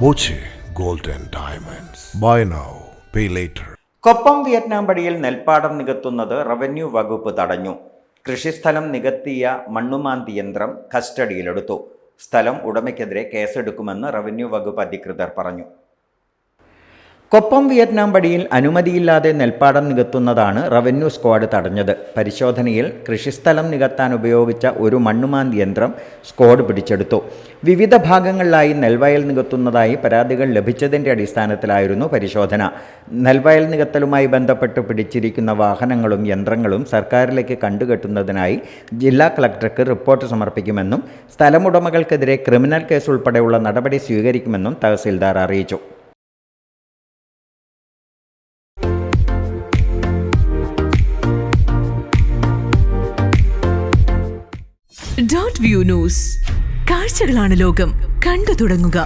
Boche gold and diamonds. Buy now pay later. Koppam Vietnam പടിയിൽ നെൽപ്പാടം നികത്തുന്നത് revenue വകുപ്പ് തടഞ്ഞു. കൃഷിസ്ഥലം നികത്തിയ മണ്ണുമാന്തി യന്ത്രം കസ്റ്റഡിയിലെടുത്തു. സ്ഥലം ഉടമയ്ക്കെതിരെ കേസെടുക്കുമെന്ന് റവന്യൂ വകുപ്പ് അധികൃതർ പറഞ്ഞു. കൊപ്പം വിയറ്റ്നാം പടിയിൽ അനുമതിയില്ലാതെ നെൽപ്പാടം നികത്തുന്നതാണ് റവന്യൂ സ്ക്വാഡ് തടഞ്ഞത്. പരിശോധനയിൽ കൃഷിസ്ഥലം നികത്താൻ ഉപയോഗിച്ച ഒരു മണ്ണുമാന്തി യന്ത്രം സ്ക്വാഡ് പിടിച്ചെടുത്തു. വിവിധ ഭാഗങ്ങളിലായി നെൽവയൽ നികത്തുന്നതായി പരാതികൾ ലഭിച്ചതിൻ്റെ അടിസ്ഥാനത്തിലായിരുന്നു പരിശോധന. നെൽവയൽ നികത്തലുമായി ബന്ധപ്പെട്ട് പിടിച്ചിരിക്കുന്ന വാഹനങ്ങളും യന്ത്രങ്ങളും സർക്കാരിലേക്ക് കണ്ടുകെട്ടുന്നതിനായി ജില്ലാ കളക്ടർക്ക് റിപ്പോർട്ട് സമർപ്പിക്കുമെന്നും സ്ഥലമുടമകൾക്കെതിരെ ക്രിമിനൽ കേസ് ഉൾപ്പെടെയുള്ള നടപടി സ്വീകരിക്കുമെന്നും തഹസിൽദാർ അറിയിച്ചു. Dot view news. കാഴ്ചകളാണ് ലോകം. കണ്ടു തുടങ്ങുക.